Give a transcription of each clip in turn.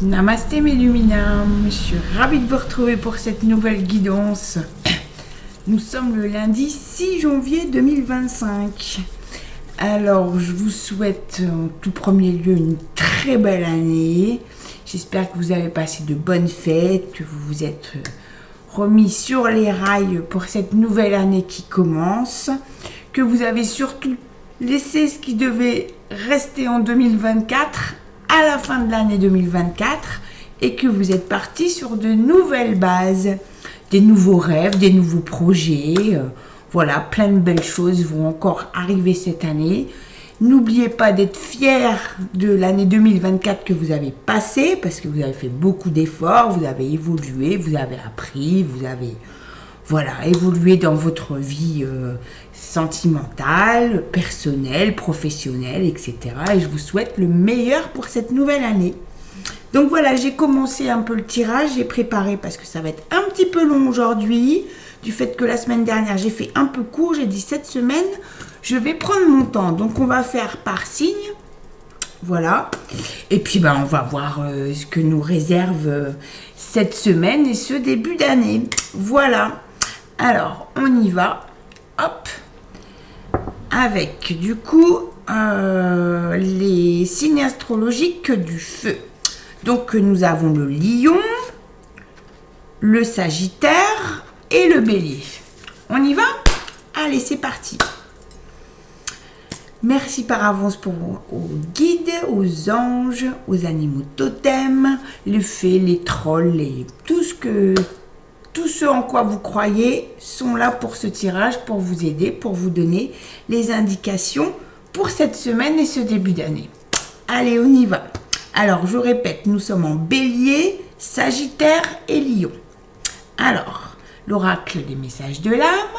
Namasté mes luminards, je suis ravie de vous retrouver pour cette nouvelle guidance. Nous sommes le lundi 6 janvier 2025. Alors je vous souhaite en tout premier lieu une très belle année. J'espère que vous avez passé de bonnes fêtes, que vous vous êtes remis sur les rails pour cette nouvelle année qui commence, que vous avez surtout laissé ce qui devait rester en 2024 à la fin de l'année 2024 et que vous êtes parti sur de nouvelles bases, des nouveaux rêves, des nouveaux projets. Voilà, plein de belles choses vont encore arriver cette année. N'oubliez pas d'être fiers de l'année 2024 que vous avez passée parce que vous avez fait beaucoup d'efforts, vous avez évolué, vous avez appris, vous avez évolué dans votre vie sentimentale, personnelle, professionnelle, etc. Et je vous souhaite le meilleur pour cette nouvelle année. Donc voilà, j'ai commencé un peu le tirage, j'ai préparé parce que ça va être un petit peu long aujourd'hui, du fait que la semaine dernière j'ai fait un peu court, j'ai dit cette semaine, je vais prendre mon temps. Donc on va faire par signe, voilà. Et puis on va voir ce que nous réserve cette semaine et ce début d'année. Voilà. Alors, on y va, hop, avec du coup les signes astrologiques du feu. Donc, nous avons le lion, le sagittaire et le bélier. On y va? Allez, c'est parti. Merci par avance aux guides, aux anges, aux animaux totems, les fées, les trolls, tout ce en quoi vous croyez sont là pour ce tirage, pour vous aider, pour vous donner les indications pour cette semaine et ce début d'année. Allez, on y va. Alors, je répète, nous sommes en bélier, sagittaire et lion. Alors, l'oracle des messages de l'âme.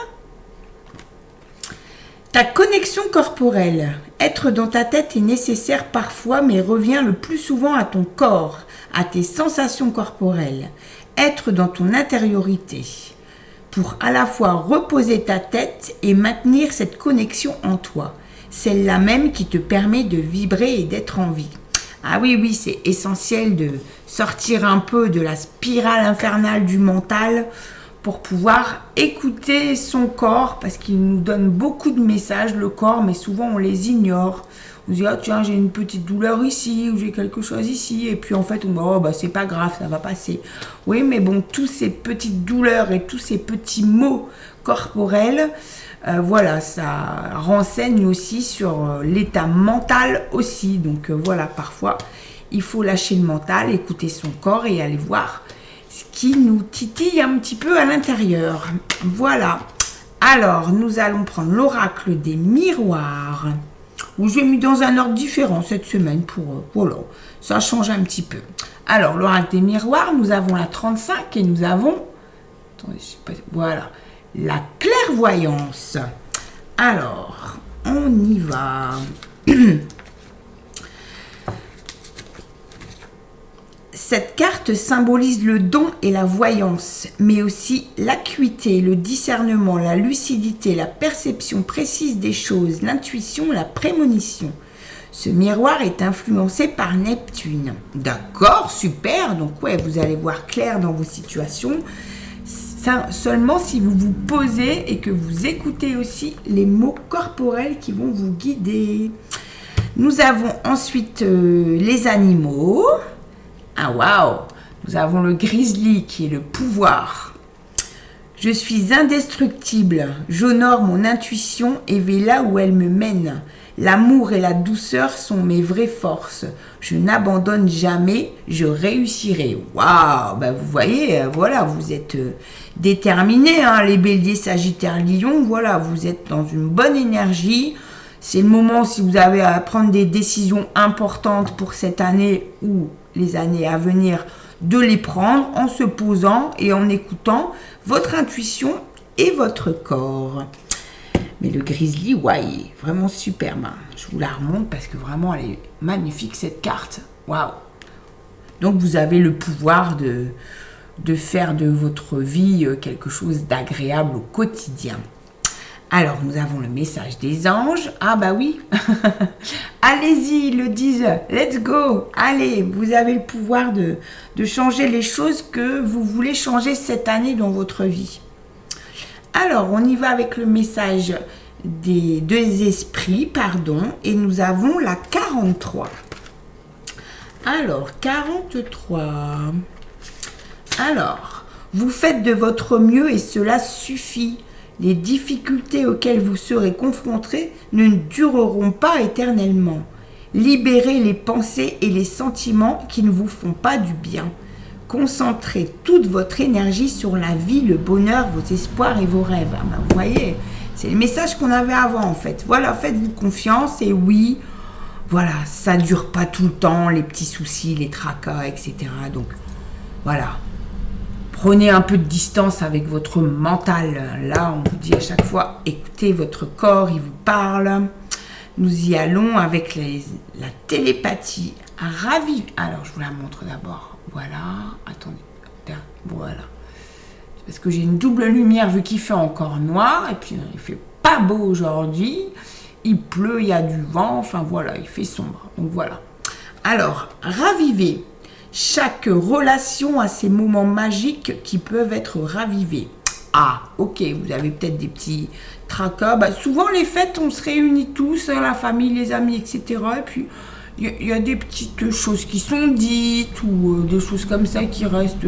Ta connexion corporelle. Être dans ta tête est nécessaire parfois, mais revient le plus souvent à ton corps, à tes sensations corporelles. Être dans ton intériorité pour à la fois reposer ta tête et maintenir cette connexion en toi, celle-là même qui te permet de vibrer et d'être en vie. Ah oui, c'est essentiel de sortir un peu de la spirale infernale du mental pour pouvoir écouter son corps parce qu'il nous donne beaucoup de messages, le corps, mais souvent on les ignore. On se dit, ah tiens, j'ai une petite douleur ici, ou j'ai quelque chose ici, et puis en fait, on dit, c'est pas grave, ça va passer. Oui, mais bon, tous ces petites douleurs et tous ces petits maux corporels, ça renseigne aussi sur l'état mental aussi. Donc parfois, il faut lâcher le mental, écouter son corps et aller voir ce qui nous titille un petit peu à l'intérieur. Voilà. Alors, nous allons prendre l'oracle des miroirs. Où je l'ai mis dans un ordre différent cette semaine ça change un petit peu. Alors, l'oracle des miroirs, nous avons la 35 et nous avons, la clairvoyance. Alors, on y va. Cette carte symbolise le don et la voyance, mais aussi l'acuité, le discernement, la lucidité, la perception précise des choses, l'intuition, la prémonition. Ce miroir est influencé par Neptune. D'accord, super. Donc vous allez voir clair dans vos situations. Ça, seulement si vous vous posez et que vous écoutez aussi les mots corporels qui vont vous guider. Nous avons ensuite les animaux. Ah waouh! Nous avons le grizzly qui est le pouvoir. Je suis indestructible. J'honore mon intuition et vais là où elle me mène. L'amour et la douceur sont mes vraies forces. Je n'abandonne jamais, je réussirai. Waouh! Vous voyez, vous êtes déterminés, les béliers, sagittaires, lions. Vous êtes dans une bonne énergie. C'est le moment, si vous avez à prendre des décisions importantes pour cette année ou les années à venir, de les prendre en se posant et en écoutant votre intuition et votre corps. Mais le grizzly, il est vraiment superbe. Je vous la remonte parce que vraiment, elle est magnifique cette carte. Waouh! Donc, vous avez le pouvoir de faire de votre vie quelque chose d'agréable au quotidien. Alors, nous avons le message des anges. Ah bah oui. Allez-y, ils le disent. Let's go. Allez, vous avez le pouvoir de changer les choses que vous voulez changer cette année dans votre vie. Alors, on y va avec le message des deux esprits, pardon. Et nous avons la 43. Alors, 43. Alors, vous faites de votre mieux et cela suffit. Les difficultés auxquelles vous serez confrontés ne dureront pas éternellement. Libérez les pensées et les sentiments qui ne vous font pas du bien. Concentrez toute votre énergie sur la vie, le bonheur, vos espoirs et vos rêves. Ah ben, vous voyez, c'est le message qu'on avait avant en fait. Voilà, faites-vous confiance et oui, voilà, ça ne dure pas tout le temps, les petits soucis, les tracas, etc. Donc, voilà. Prenez un peu de distance avec votre mental. Là, on vous dit à chaque fois, écoutez votre corps, il vous parle. Nous y allons avec la télépathie. Ravi. Alors, je vous la montre d'abord. Voilà. Attendez. Voilà. C'est parce que j'ai une double lumière vu qu'il fait encore noir. Et puis, il fait pas beau aujourd'hui. Il pleut, il y a du vent. Enfin, voilà, il fait sombre. Donc, voilà. Alors, ravivez. Chaque relation a ses moments magiques qui peuvent être ravivés. Ah, ok, vous avez peut-être des petits tracas. Bah, souvent, les fêtes, on se réunit tous, hein, la famille, les amis, etc. Et puis, il y a des petites choses qui sont dites ou des choses comme ça qui restent.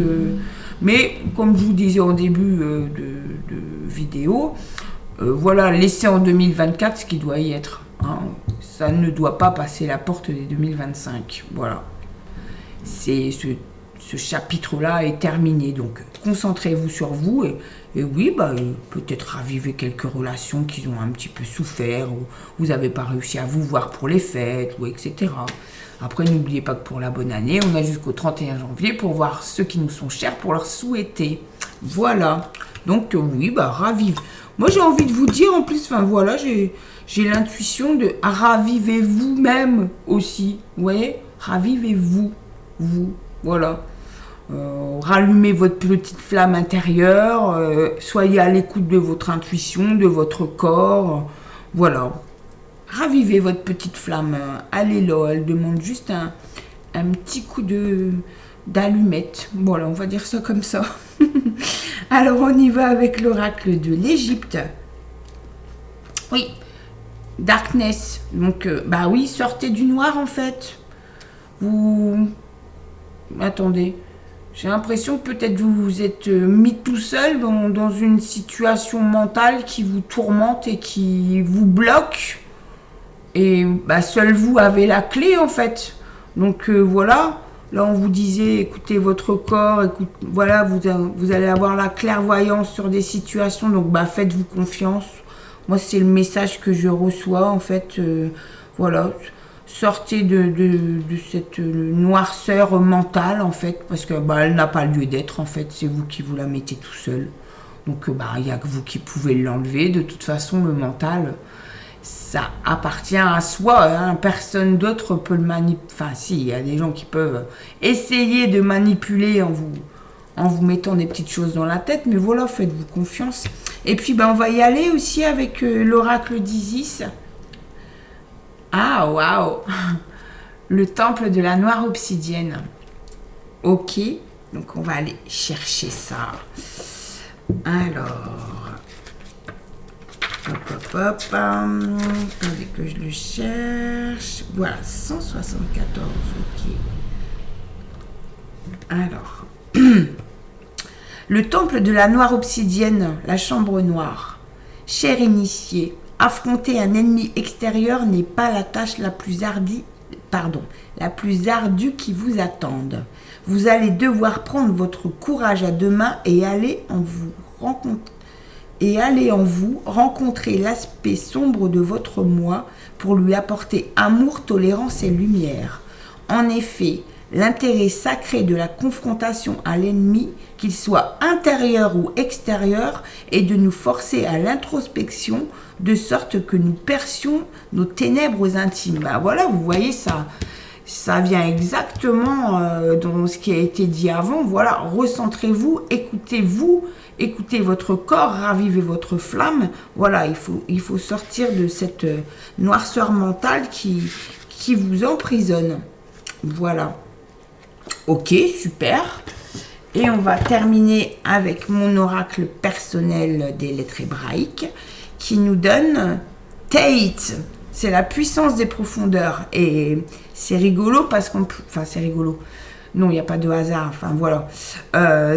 Mais, comme je vous disais en début de vidéo, voilà, laissez en 2024 ce qui doit y être. Hein. Ça ne doit pas passer la porte des 2025. Voilà. Ce chapitre-là est terminé. Donc, concentrez-vous sur vous et oui, bah, peut-être raviver quelques relations qui ont un petit peu souffert ou vous n'avez pas réussi à vous voir pour les fêtes, ou etc. Après, n'oubliez pas que pour la bonne année, on a jusqu'au 31 janvier pour voir ceux qui nous sont chers pour leur souhaiter. Voilà. Donc, oui, bah, ravive. Moi, j'ai envie de vous dire, en plus, enfin, voilà, j'ai l'intuition de raviver vous-même aussi. Vous voyez? Ravivez-vous. Vous, voilà. Rallumez votre petite flamme intérieure, soyez à l'écoute de votre intuition, de votre corps, voilà. Ravivez votre petite flamme, allez là, elle demande juste un petit coup d'allumette, voilà, on va dire ça comme ça. Alors on y va avec l'oracle de l'Égypte. Oui, darkness, donc bah oui, sortez du noir en fait. Vous... Attendez, j'ai l'impression que peut-être vous vous êtes mis tout seul dans une situation mentale qui vous tourmente et qui vous bloque. Et bah, seul vous avez la clé en fait. Donc voilà, là on vous disait écoutez votre corps, voilà, vous allez avoir la clairvoyance sur des situations, donc bah, faites-vous confiance. Moi c'est le message que je reçois en fait, voilà. Sortez de cette noirceur mentale en fait, parce que bah, elle n'a pas lieu d'être en fait, c'est vous qui vous la mettez tout seul. Donc bah, il n'y a que vous qui pouvez l'enlever. De toute façon, le mental, ça appartient à soi, hein. Personne d'autre peut le manipuler. Enfin si, il y a des gens qui peuvent essayer de manipuler en vous mettant des petites choses dans la tête, mais voilà, faites-vous confiance. Et puis bah, on va y aller aussi avec l'oracle d'Isis. Ah, waouh! Le temple de la noire obsidienne. Ok, donc on va aller chercher ça. Alors, hop. Attendez que je le cherche. Voilà, 174, ok. Alors, le temple de la noire obsidienne, la chambre noire. Cher initié, affronter un ennemi extérieur n'est pas la tâche la plus ardue qui vous attende. Vous allez devoir prendre votre courage à deux mains et aller en vous rencontrer l'aspect sombre de votre moi pour lui apporter amour, tolérance et lumière. En effet, l'intérêt sacré de la confrontation à l'ennemi, qu'il soit intérieur ou extérieur, est de nous forcer à l'introspection, de sorte que nous percions nos ténèbres intimes. Bah voilà, vous voyez ça. ça vient exactement dans ce qui a été dit avant. Voilà, recentrez-vous, écoutez votre corps, ravivez votre flamme. Voilà, il faut sortir de cette noirceur mentale qui vous emprisonne. Voilà. Ok, super. Et on va terminer avec mon oracle personnel des lettres hébraïques qui nous donne Tate. C'est la puissance des profondeurs. Et c'est rigolo parce qu'on... Enfin, c'est rigolo. Non, il n'y a pas de hasard. Enfin, voilà.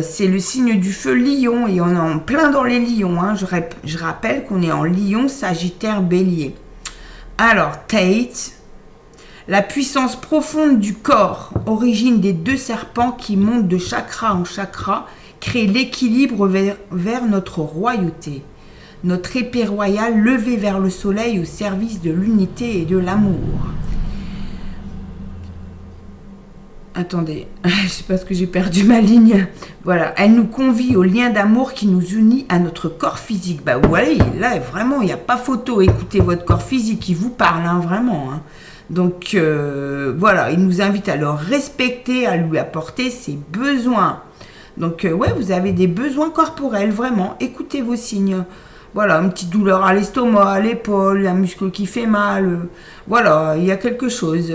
C'est le signe du feu lion. Et on est en plein dans les lions. Hein. Je rappelle qu'on est en lion, sagittaire, bélier. Alors, Tate, la puissance profonde du corps, origine des 2 serpents qui montent de chakra en chakra, crée l'équilibre vers notre royauté. Notre épée royale levée vers le soleil au service de l'unité et de l'amour. Attendez, je sais pas ce que j'ai perdu ma ligne. Voilà, elle nous convie au lien d'amour qui nous unit à notre corps physique. Bah ouais, là vraiment, il n'y a pas photo. Écoutez votre corps physique, il vous parle, hein, vraiment. Hein. Donc voilà, il nous invite à le respecter, à lui apporter ses besoins. Donc ouais, vous avez des besoins corporels, vraiment. Écoutez vos signes. Voilà, une petite douleur à l'estomac, à l'épaule, un muscle qui fait mal. Voilà, il y a quelque chose.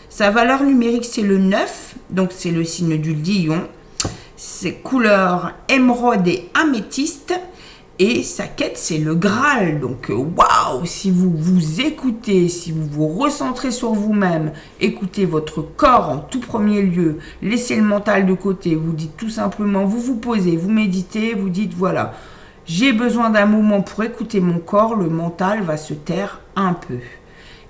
Sa valeur numérique, c'est le 9. Donc, c'est le signe du lion. C'est couleur émeraude et améthyste. Et sa quête, c'est le Graal. Donc, waouh, si vous vous écoutez, si vous vous recentrez sur vous-même, écoutez votre corps en tout premier lieu, laissez le mental de côté. Vous dites tout simplement, vous vous posez, vous méditez, vous dites, voilà, j'ai besoin d'un moment pour écouter mon corps, le mental va se taire un peu.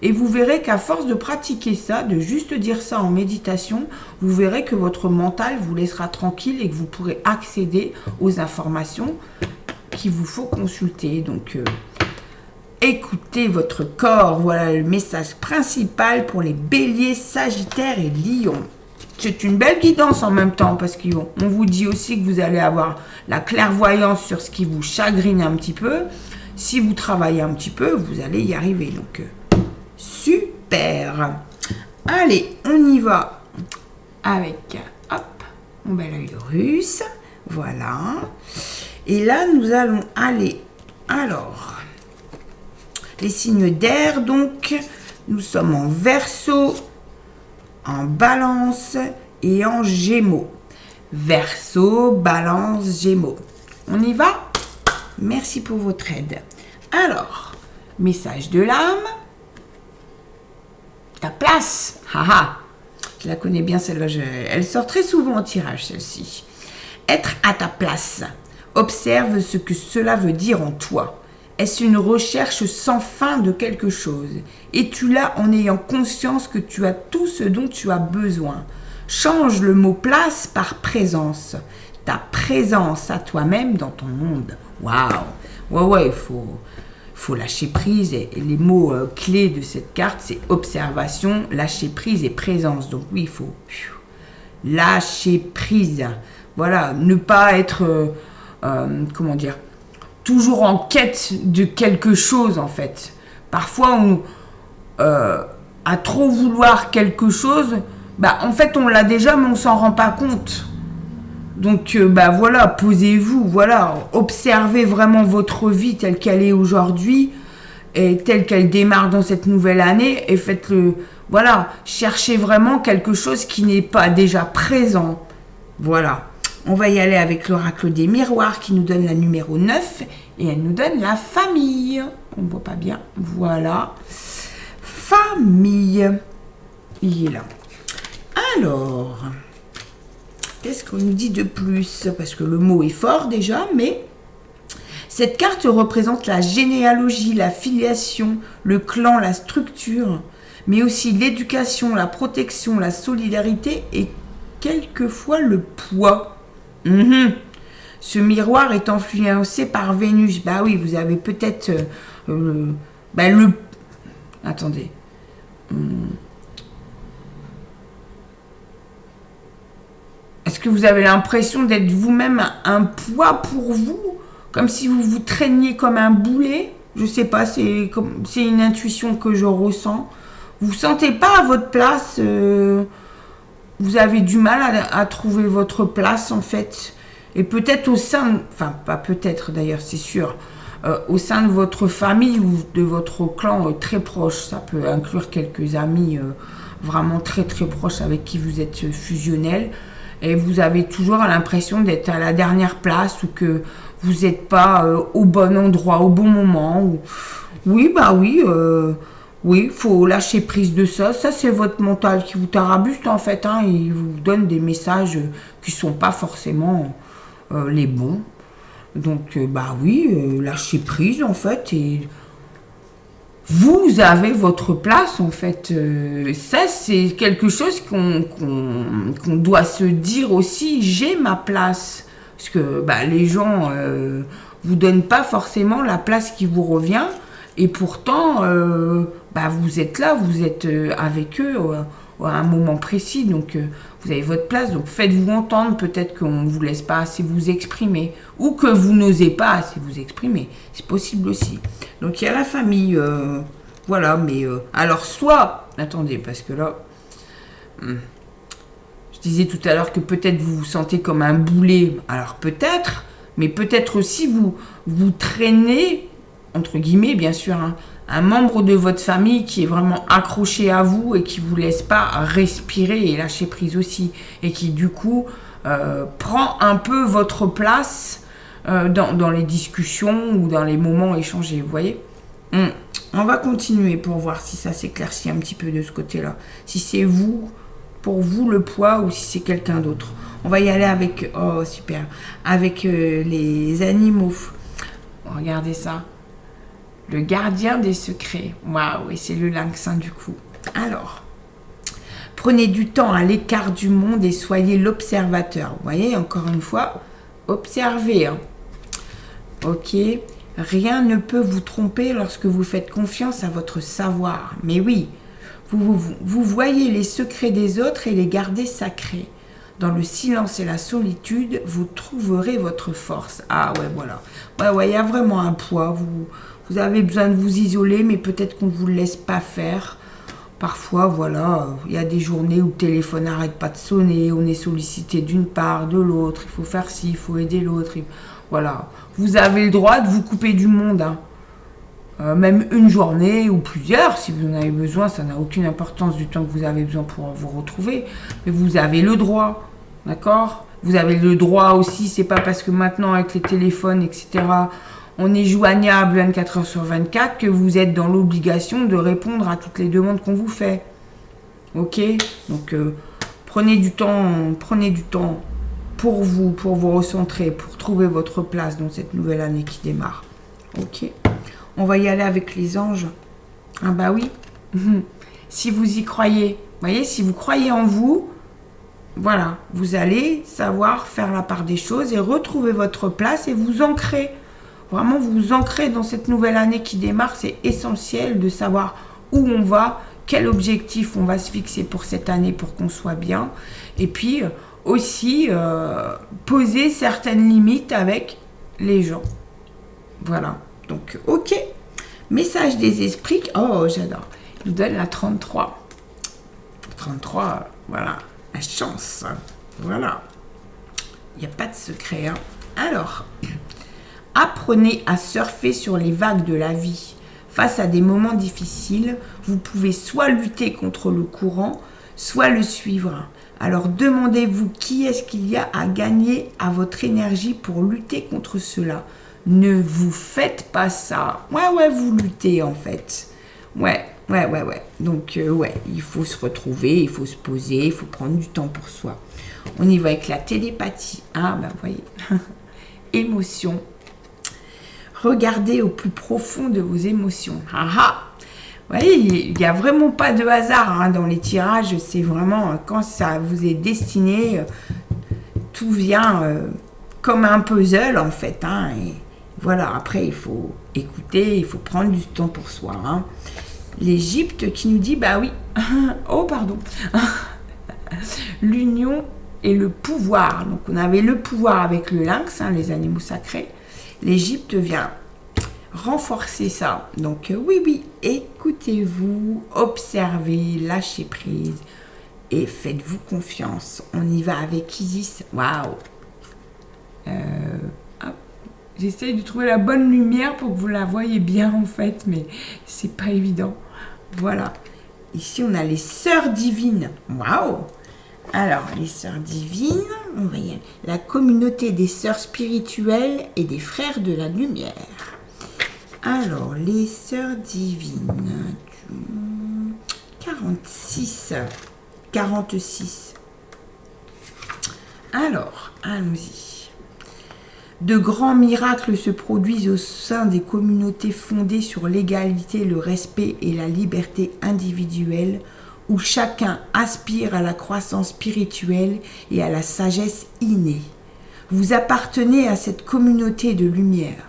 Et vous verrez qu'à force de pratiquer ça, de juste dire ça en méditation, vous verrez que votre mental vous laissera tranquille et que vous pourrez accéder aux informations qu'il vous faut consulter. Donc, écoutez votre corps. Voilà le message principal pour les béliers, sagittaires et lions. C'est une belle guidance en même temps parce qu'on vous dit aussi que vous allez avoir la clairvoyance sur ce qui vous chagrine un petit peu. Si vous travaillez un petit peu, vous allez y arriver. Donc, super. Allez, on y va avec, hop, mon bel œil russe. Voilà. Et là, nous allons aller, alors, les signes d'air, donc, nous sommes en Verseau, en Balance et en Gémeaux. Verseau, Balance, Gémeaux. On y va? Merci pour votre aide. Alors, message de l'âme. Ta place. Haha. Je la connais bien celle-là. Elle sort très souvent en tirage, celle-ci. Être à ta place. Observe ce que cela veut dire en toi. Est-ce une recherche sans fin de quelque chose? Es-tu là en ayant conscience que tu as tout ce dont tu as besoin? Change le mot place par présence. Ta présence à toi-même dans ton monde. Waouh! Ouais, il faut lâcher prise. Et les mots clés de cette carte, c'est observation, lâcher prise et présence. Donc oui, il faut lâcher prise. Voilà, ne pas être, comment dire, toujours en quête de quelque chose en fait. Parfois, à trop vouloir quelque chose, bah en fait on l'a déjà mais on s'en rend pas compte. Donc bah voilà, posez-vous, voilà, observez vraiment votre vie telle qu'elle est aujourd'hui et telle qu'elle démarre dans cette nouvelle année et faites-le, voilà, cherchez vraiment quelque chose qui n'est pas déjà présent. Voilà. On va y aller avec l'oracle des miroirs qui nous donne la numéro 9 et elle nous donne la famille. On ne voit pas bien. Voilà. Famille. Il est là. Alors, qu'est-ce qu'on nous dit de plus? Parce que le mot est fort déjà, mais cette carte représente la généalogie, la filiation, le clan, la structure, mais aussi l'éducation, la protection, la solidarité et quelquefois le poids. Ce miroir est influencé par Vénus. Bah oui, vous avez peut-être attendez. Est-ce que vous avez l'impression d'être vous-même un poids pour vous? Comme si vous vous traîniez comme un boulet? Je sais pas, c'est une intuition que je ressens. vous sentez pas à votre place, vous avez du mal à trouver votre place en fait. Et peut-être au sein, enfin pas peut-être d'ailleurs, c'est sûr, au sein de votre famille ou de votre clan très proche, ça peut inclure quelques amis vraiment très très proches avec qui vous êtes fusionnels, et vous avez toujours l'impression d'être à la dernière place ou que vous n'êtes pas au bon endroit, au bon moment. Ou... Oui, bah oui, oui, faut lâcher prise de ça. Ça, c'est votre mental qui vous tarabuste en fait. Hein, il vous donne des messages qui sont pas forcément les bons. Donc, bah oui, lâchez prise en fait. Et vous avez votre place en fait. Ça, c'est quelque chose qu'on doit se dire aussi. J'ai ma place. Parce que bah, les gens vous donnent pas forcément la place qui vous revient. Et pourtant, bah, vous êtes là, vous êtes avec eux à un moment précis. Donc, vous avez votre place. Donc, faites-vous entendre. Peut-être qu'on ne vous laisse pas assez vous exprimer. Ou que vous n'osez pas assez vous exprimer. C'est possible aussi. Donc, il y a la famille. Voilà, mais... alors, soit... Attendez, parce que là... je disais tout à l'heure que peut-être vous vous sentez comme un boulet. Alors, peut-être. Mais peut-être aussi vous traînez... entre guillemets, bien sûr, hein, un membre de votre famille qui est vraiment accroché à vous et qui ne vous laisse pas respirer et lâcher prise aussi. Et qui, du coup, prend un peu votre place dans les discussions ou dans les moments échangés, vous voyez. On va continuer pour voir si ça s'éclaircit un petit peu de ce côté-là. Si c'est vous, pour vous, le poids, ou si c'est quelqu'un d'autre. On va y aller avec... Oh, super. Avec les animaux. Regardez ça. Le gardien des secrets. Waouh, et c'est le lynx, hein, du coup. Alors, prenez du temps à l'écart du monde et soyez l'observateur. Vous voyez, encore une fois, observez. Hein. Ok. Rien ne peut vous tromper lorsque vous faites confiance à votre savoir. Mais oui, vous voyez les secrets des autres et les gardez sacrés. Dans le silence et la solitude, vous trouverez votre force. Ah ouais, voilà. Ouais, il y a vraiment un poids. Vous avez besoin de vous isoler, mais peut-être qu'on ne vous le laisse pas faire. Parfois, voilà, il y a des journées où le téléphone n'arrête pas de sonner, on est sollicité d'une part, de l'autre, il faut faire ci, il faut aider l'autre. Voilà, vous avez le droit de vous couper du monde. Hein. Même une journée ou plusieurs, si vous en avez besoin, ça n'a aucune importance du temps que vous avez besoin pour vous retrouver. Mais vous avez le droit, d'accord ? Vous avez le droit aussi, c'est pas parce que maintenant avec les téléphones, etc., on est joignable 24 heures sur 24 que vous êtes dans l'obligation de répondre à toutes les demandes qu'on vous fait. Ok ? Donc, prenez du temps pour vous recentrer, pour trouver votre place dans cette nouvelle année qui démarre. Ok ? On va y aller avec les anges. Ah bah oui. Si vous y croyez, vous voyez, si vous croyez en vous, voilà, vous allez savoir faire la part des choses et retrouver votre place et vous ancrer. Vraiment, vous ancrer dans cette nouvelle année qui démarre. C'est essentiel de savoir où on va, quel objectif on va se fixer pour cette année pour qu'on soit bien. Et puis, aussi, poser certaines limites avec les gens. Voilà. Donc, ok. Message des esprits. Oh, j'adore. Il nous donne la 33. 33, voilà. La chance. Voilà. Il n'y a pas de secret. Hein. Alors... Apprenez à surfer sur les vagues de la vie. Face à des moments difficiles, vous pouvez soit lutter contre le courant, soit le suivre. Alors demandez-vous qui est-ce qu'il y a à gagner à votre énergie pour lutter contre cela. Ne vous faites pas ça. Ouais, vous luttez en fait. Ouais. Donc, il faut se retrouver, il faut se poser, il faut prendre du temps pour soi. On y va avec la télépathie. Ah, ben, vous voyez. Émotion. Regardez au plus profond de vos émotions. Vous voyez, il n'y a vraiment pas de hasard hein, dans les tirages. C'est vraiment quand ça vous est destiné, tout vient comme un puzzle en fait. Hein, et voilà, après il faut écouter, il faut prendre du temps pour soi. Hein. L'Égypte qui nous dit, bah oui, oh pardon, l'union et le pouvoir. Donc on avait le pouvoir avec le lynx, hein, les animaux sacrés. L'Égypte vient renforcer ça. Donc oui, oui, écoutez-vous, observez, lâchez prise et faites-vous confiance. On y va avec Isis. Waouh. J'essaye de trouver la bonne lumière pour que vous la voyez bien en fait, mais c'est pas évident. Voilà. Ici, on a les sœurs divines. Waouh. Alors, les sœurs divines, on va y aller. La communauté des sœurs spirituelles et des frères de la lumière. Alors, les sœurs divines. 46. 46. Alors, allons-y. De grands miracles se produisent au sein des communautés fondées sur l'égalité, le respect et la liberté individuelle, où chacun aspire à la croissance spirituelle et à la sagesse innée. Vous appartenez à cette communauté de lumière.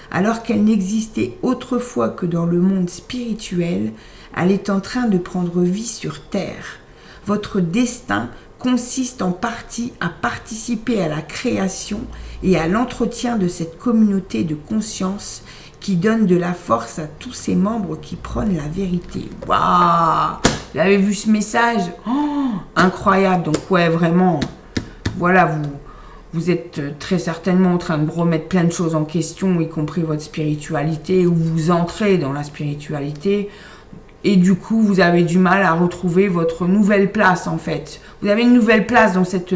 Alors qu'elle n'existait autrefois que dans le monde spirituel, elle est en train de prendre vie sur Terre. Votre destin consiste en partie à participer à la création et à l'entretien de cette communauté de conscience qui donne de la force à tous ses membres qui prônent la vérité. Waouh! Vous avez vu ce message? Oh, incroyable! Donc ouais, vraiment, voilà, vous êtes très certainement en train de remettre plein de choses en question, y compris votre spiritualité, ou vous entrez dans la spiritualité. Et du coup, vous avez du mal à retrouver votre nouvelle place, en fait. Vous avez une nouvelle place dans cette...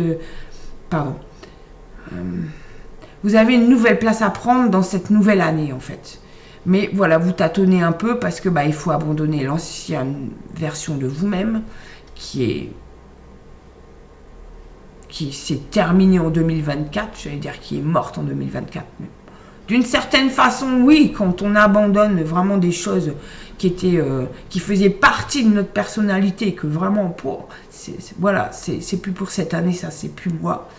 vous avez une nouvelle place à prendre dans cette nouvelle année, en fait. Mais voilà, vous tâtonnez un peu parce que il faut abandonner l'ancienne version de vous-même qui s'est terminée en 2024. J'allais dire qui est morte en 2024. Mais d'une certaine façon, oui, quand on abandonne vraiment des choses qui faisaient partie de notre personnalité, que vraiment, c'est plus pour cette année, ça, c'est plus moi.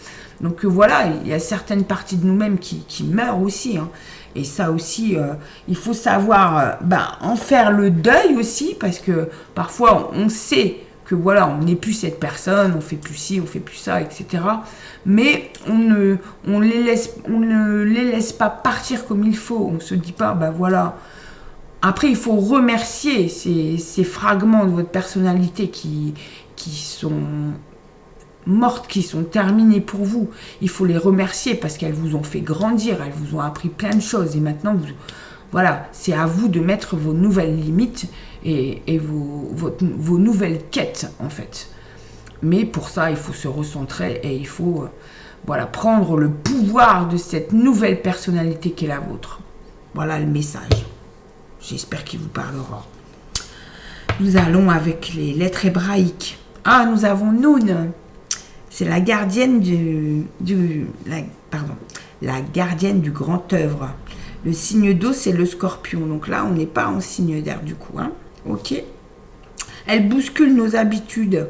Donc voilà, il y a certaines parties de nous-mêmes qui meurent aussi. Hein. Et ça aussi, il faut savoir en faire le deuil aussi, parce que parfois, on sait que voilà, on n'est plus cette personne, on fait plus ci, on fait plus ça, etc. Mais on ne les laisse pas partir comme il faut. On se dit pas, voilà. Après, il faut remercier ces fragments de votre personnalité qui sont mortes, qui sont terminées pour vous. Il faut les remercier parce qu'elles vous ont fait grandir, elles vous ont appris plein de choses. Et maintenant, voilà, c'est à vous de mettre vos nouvelles limites et vos nouvelles quêtes, en fait. Mais pour ça, il faut se recentrer et il faut prendre le pouvoir de cette nouvelle personnalité qui est la vôtre. Voilà le message. J'espère qu'il vous parlera. Nous allons avec les lettres hébraïques. Ah, nous avons Noun. C'est la gardienne la gardienne du grand œuvre. Le signe d'eau, c'est le scorpion. Donc là, on n'est pas en signe d'air du coup. Hein. Ok. Elle bouscule nos habitudes,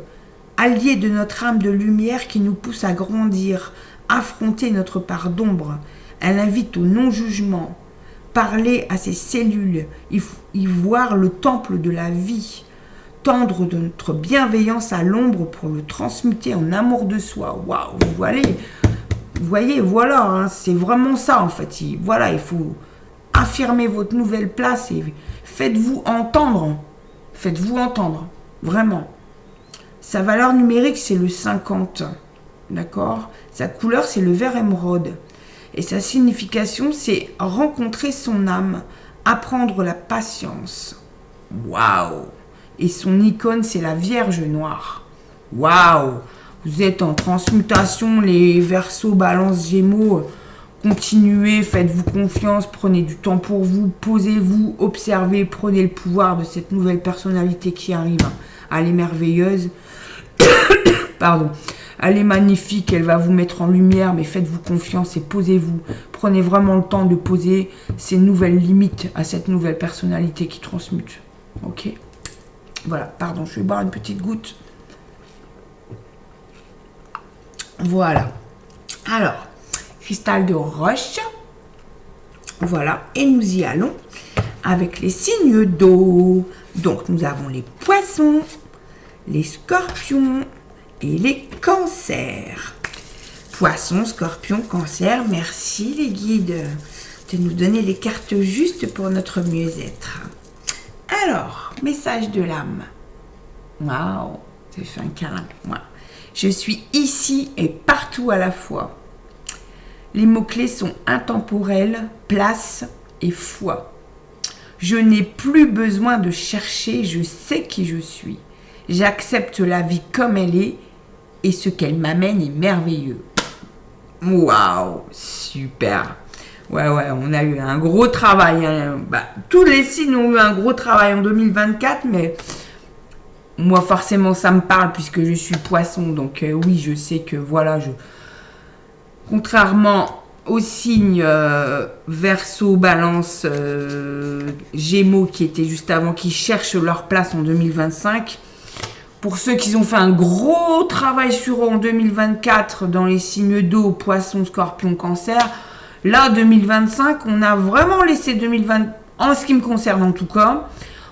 alliée de notre âme de lumière qui nous pousse à grandir, affronter notre part d'ombre. Elle invite au non-jugement, parler à ses cellules, y voir le temple de la vie, tendre de notre bienveillance à l'ombre pour le transmuter en amour de soi. Waouh, vous voyez, voilà, hein, c'est vraiment ça en fait. Il faut affirmer votre nouvelle place et faites-vous entendre. Faites-vous entendre, vraiment. Sa valeur numérique, c'est le 50, d'accord? Sa couleur, c'est le vert émeraude. Et sa signification, c'est rencontrer son âme, apprendre la patience. Waouh! Et son icône, c'est la Vierge noire. Waouh! Vous êtes en transmutation, les Verseaux, Balance, Gémeaux. Continuez, faites-vous confiance, prenez du temps pour vous, posez-vous, observez, prenez le pouvoir de cette nouvelle personnalité qui arrive. Elle est merveilleuse. Pardon. Elle est magnifique, elle va vous mettre en lumière, mais faites-vous confiance et posez-vous. Prenez vraiment le temps de poser ces nouvelles limites à cette nouvelle personnalité qui transmute. Ok? Voilà, pardon, je vais boire une petite goutte. Voilà. Alors, cristal de roche. Voilà, et nous y allons avec les signes d'eau. Donc, nous avons les poissons, les scorpions et les cancers. Poissons, scorpions, cancers, merci les guides. de nous donner les cartes justes pour notre mieux-être. Alors, message de l'âme. Waouh, j'ai fait un câlin pour moi. Je suis ici et partout à la fois. Les mots-clés sont intemporels, place et foi. Je n'ai plus besoin de chercher, je sais qui je suis. J'accepte la vie comme elle est et ce qu'elle m'amène est merveilleux. Waouh, super. Ouais, on a eu un gros travail. Hein. Tous les signes ont eu un gros travail en 2024, mais moi, forcément, ça me parle puisque je suis poisson. Donc, oui, je sais que, voilà, contrairement aux signes Verseau, Balance, Gémeaux qui étaient juste avant, qui cherchent leur place en 2025, pour ceux qui ont fait un gros travail sur eux en 2024 dans les signes d'eau, Poisson, Scorpion, Cancer, là, 2025, on a vraiment laissé 2020, en ce qui me concerne en tout cas,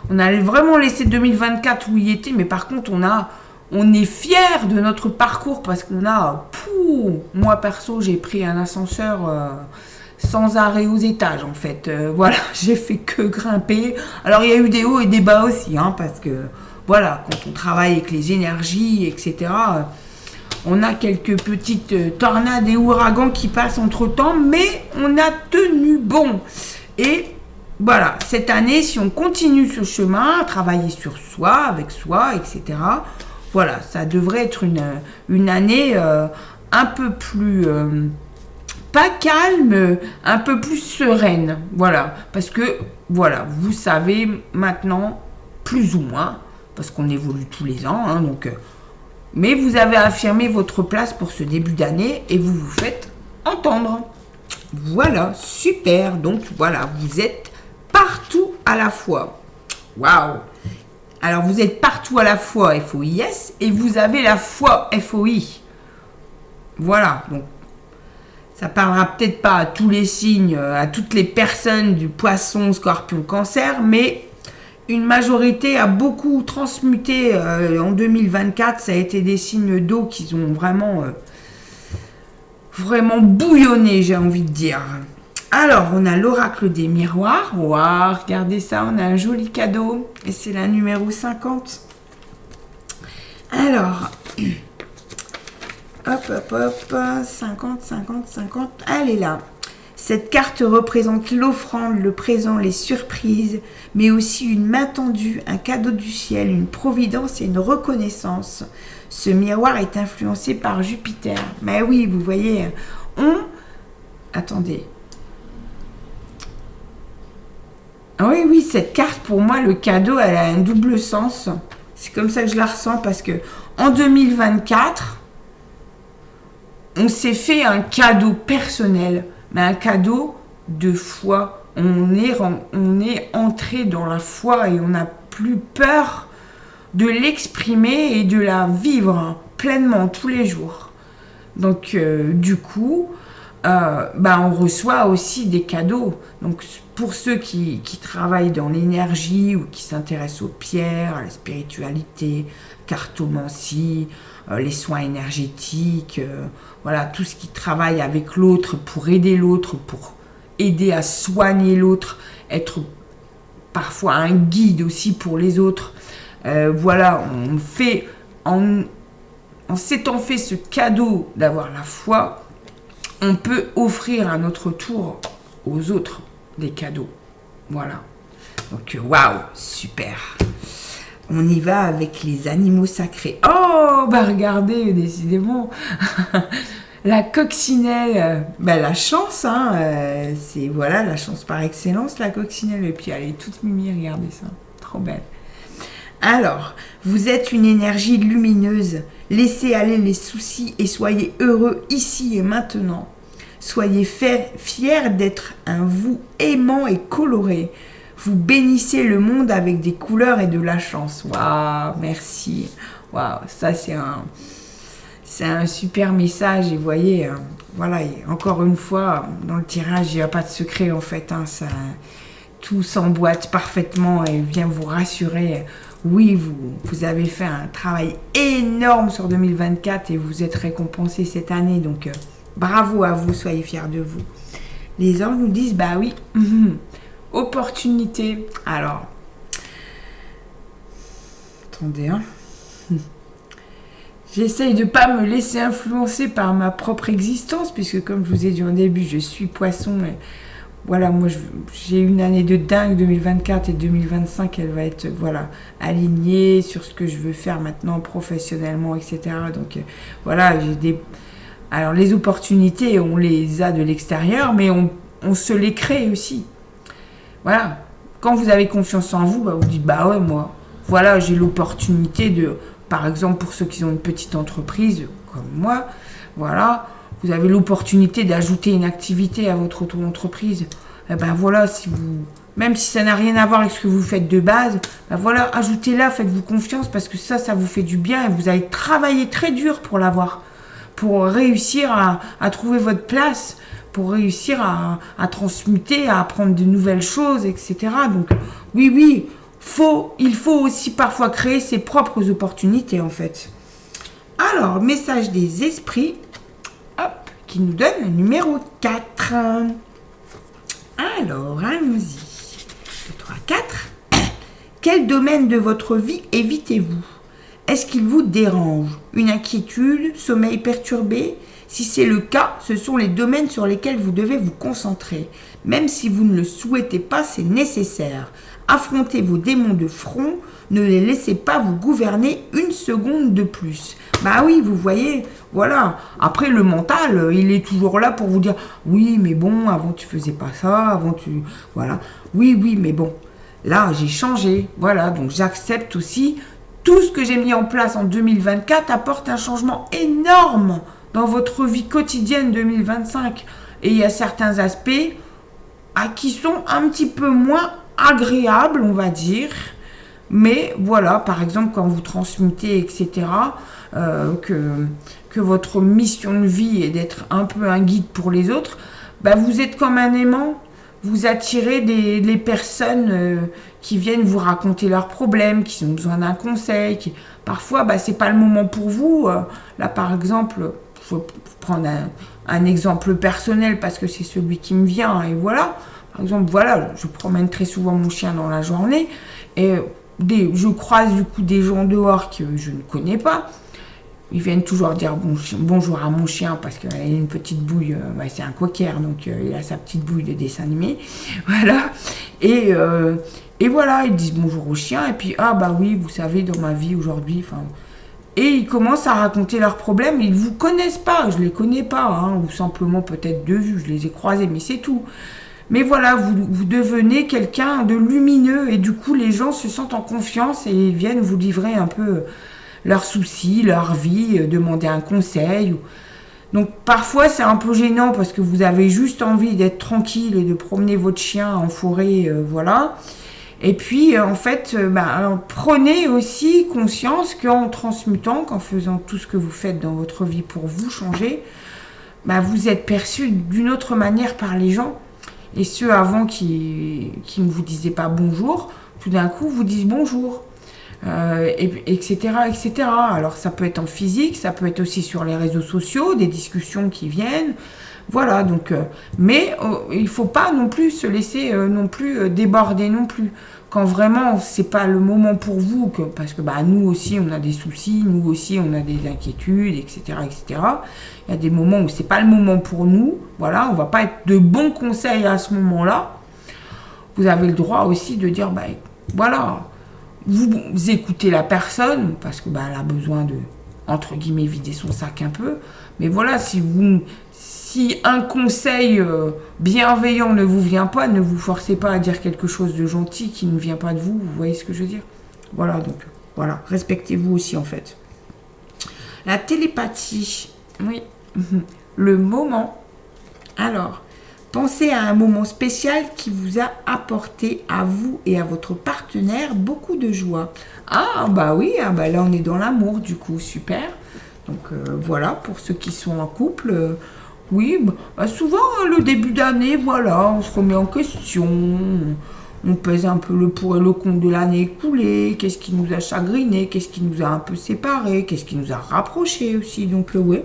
on a vraiment laissé 2024 où il était, mais par contre, on est fiers de notre parcours parce qu'on a, moi perso, j'ai pris un ascenseur sans arrêt aux étages en fait. Voilà, j'ai fait que grimper. Alors, il y a eu des hauts et des bas aussi, hein, parce que, voilà, quand on travaille avec les énergies, etc., on a quelques petites tornades et ouragans qui passent entre-temps, mais on a tenu bon. Et voilà, cette année, si on continue ce chemin, travailler sur soi, avec soi, etc., voilà, ça devrait être une année un peu plus, pas calme, un peu plus sereine. Voilà, parce que, voilà, vous savez maintenant, plus ou moins, parce qu'on évolue tous les ans, hein, donc... mais vous avez affirmé votre place pour ce début d'année et vous vous faites entendre. Voilà, super. Donc voilà, vous êtes partout à la fois. Waouh. Alors vous êtes partout à la fois, FOIS, et vous avez la foi, FOI. Voilà, donc ça parlera peut-être pas à tous les signes, à toutes les personnes du Poisson, Scorpion, Cancer, mais... une majorité a beaucoup transmuté en 2024. Ça a été des signes d'eau qui ont vraiment, vraiment bouillonné, j'ai envie de dire. Alors, on a l'oracle des miroirs. Waouh, regardez ça, on a un joli cadeau. Et c'est la numéro 50. Alors, hop, 50, 50, 50. Elle est là. Cette carte représente l'offrande, le présent, les surprises, mais aussi une main tendue, un cadeau du ciel, une providence et une reconnaissance. Ce miroir est influencé par Jupiter. Mais oui, vous voyez, attendez. Ah oui, cette carte, pour moi, le cadeau, elle a un double sens. C'est comme ça que je la ressens, parce que en 2024, on s'est fait un cadeau personnel, mais un cadeau de foi. On est entré dans la foi et on n'a plus peur de l'exprimer et de la vivre pleinement tous les jours. Donc, du coup, on reçoit aussi des cadeaux. Donc, pour ceux qui travaillent dans l'énergie ou qui s'intéressent aux pierres, à la spiritualité, cartomancie, les soins énergétiques, voilà, tout ce qui travaille avec l'autre pour aider à soigner l'autre, être parfois un guide aussi pour les autres. Voilà, on fait, en s'étant fait ce cadeau d'avoir la foi, on peut offrir à notre tour aux autres des cadeaux. Voilà. Donc, waouh, super. On y va avec les animaux sacrés. Oh, regardez, décidément. La coccinelle, la chance, hein, c'est voilà la chance par excellence, la coccinelle. Et puis elle est toute mimi, regardez ça, trop belle. Alors, vous êtes une énergie lumineuse. Laissez aller les soucis et soyez heureux ici et maintenant. Soyez fiers d'être un vous aimant et coloré. Vous bénissez le monde avec des couleurs et de la chance. Waouh, merci. Waouh, ça c'est un super message. Et vous voyez, voilà, encore une fois, dans le tirage, il n'y a pas de secret en fait. Hein, ça, tout s'emboîte parfaitement et vient vous rassurer. Oui, vous avez fait un travail énorme sur 2024 et vous êtes récompensé cette année. Donc, bravo à vous, soyez fiers de vous. Les anges nous disent, bah oui, opportunité. Alors, attendez, hein. J'essaye de ne pas me laisser influencer par ma propre existence, puisque comme je vous ai dit au début, je suis poisson. Et voilà, moi j'ai une année de dingue, 2024 et 2025, elle va être alignée sur ce que je veux faire maintenant professionnellement, etc. Donc voilà, j'ai des... Alors les opportunités, on les a de l'extérieur, mais on se les crée aussi. Voilà, quand vous avez confiance en vous, vous dites, bah ouais, moi, voilà, j'ai l'opportunité de... Par exemple, pour ceux qui ont une petite entreprise, comme moi, voilà, vous avez l'opportunité d'ajouter une activité à votre auto-entreprise. Et ben voilà, même si ça n'a rien à voir avec ce que vous faites de base, ben voilà, ajoutez-la, faites-vous confiance parce que ça vous fait du bien et vous allez travailler très dur pour l'avoir, pour réussir à trouver votre place, pour réussir à transmuter, à apprendre de nouvelles choses, etc. Donc, oui, il faut aussi parfois créer ses propres opportunités, en fait. Alors, message des esprits, qui nous donne le numéro 4. Alors, allons-y. 2, 3, 4. Quel domaine de votre vie évitez-vous? Est-ce qu'il vous dérange? Une inquiétude? Sommeil perturbé? Si c'est le cas, ce sont les domaines sur lesquels vous devez vous concentrer. Même si vous ne le souhaitez pas, c'est nécessaire. Affrontez vos démons de front, ne les laissez pas vous gouverner une seconde de plus. Bah oui, vous voyez, voilà. Après, le mental, il est toujours là pour vous dire, oui, mais bon, avant tu faisais pas ça, avant tu... Voilà. Oui, mais bon, là, j'ai changé. Voilà, donc j'accepte aussi. Tout ce que j'ai mis en place en 2024 apporte un changement énorme dans votre vie quotidienne 2025. Et il y a certains aspects qui sont un petit peu moins agréable, on va dire, mais voilà, par exemple, quand vous transmutez, etc., que votre mission de vie est d'être un peu un guide pour les autres, vous êtes comme un aimant, vous attirez les personnes qui viennent vous raconter leurs problèmes, qui ont besoin d'un conseil, parfois, c'est pas le moment pour vous. Là, par exemple, je vais prendre un exemple personnel parce que c'est celui qui me vient, et voilà. Par exemple, voilà, je promène très souvent mon chien dans la journée et je croise du coup des gens dehors que je ne connais pas. Ils viennent toujours dire bonjour à mon chien parce qu'il a une petite bouille, c'est un cocker, donc il a sa petite bouille de dessin animé. Voilà. Et voilà, ils disent bonjour au chien et puis oui, vous savez, dans ma vie aujourd'hui, et ils commencent à raconter leurs problèmes. Ils ne vous connaissent pas, je ne les connais pas, ou simplement peut-être de vue, je les ai croisés, mais c'est tout. Mais voilà, vous devenez quelqu'un de lumineux et du coup, les gens se sentent en confiance et ils viennent vous livrer un peu leurs soucis, leur vie, demander un conseil. Donc, parfois, c'est un peu gênant parce que vous avez juste envie d'être tranquille et de promener votre chien en forêt, voilà. Et puis, en fait, prenez aussi conscience qu'en transmutant, qu'en faisant tout ce que vous faites dans votre vie pour vous changer, vous êtes perçu d'une autre manière par les gens. Et ceux avant qui ne vous disaient pas bonjour, tout d'un coup vous disent bonjour, etc., etc. Alors ça peut être en physique, ça peut être aussi sur les réseaux sociaux, des discussions qui viennent. Voilà, donc, mais il ne faut pas non plus se laisser déborder non plus. Quand vraiment c'est pas le moment pour vous, parce que nous aussi on a des soucis, nous aussi on a des inquiétudes, etc., etc. Il y a des moments où c'est pas le moment pour nous. Voilà, on va pas être de bons conseils à ce moment-là. Vous avez le droit aussi de dire, voilà, vous écoutez la personne parce que elle a besoin de, entre guillemets, vider son sac un peu. Mais voilà, si un conseil bienveillant ne vous vient pas, ne vous forcez pas à dire quelque chose de gentil qui ne vient pas de vous. Vous voyez ce que je veux dire? Voilà, donc, voilà, respectez-vous aussi, en fait. La télépathie, oui. Le moment. Alors, pensez à un moment spécial qui vous a apporté à vous et à votre partenaire beaucoup de joie. Oui, là on est dans l'amour, du coup, super. Donc, voilà, pour ceux qui sont en couple... Oui, souvent, le début d'année, voilà, on se remet en question, on pèse un peu le pour et le contre de l'année écoulée, qu'est-ce qui nous a chagriné, qu'est-ce qui nous a un peu séparés, qu'est-ce qui nous a rapprochés aussi. Donc, ouais,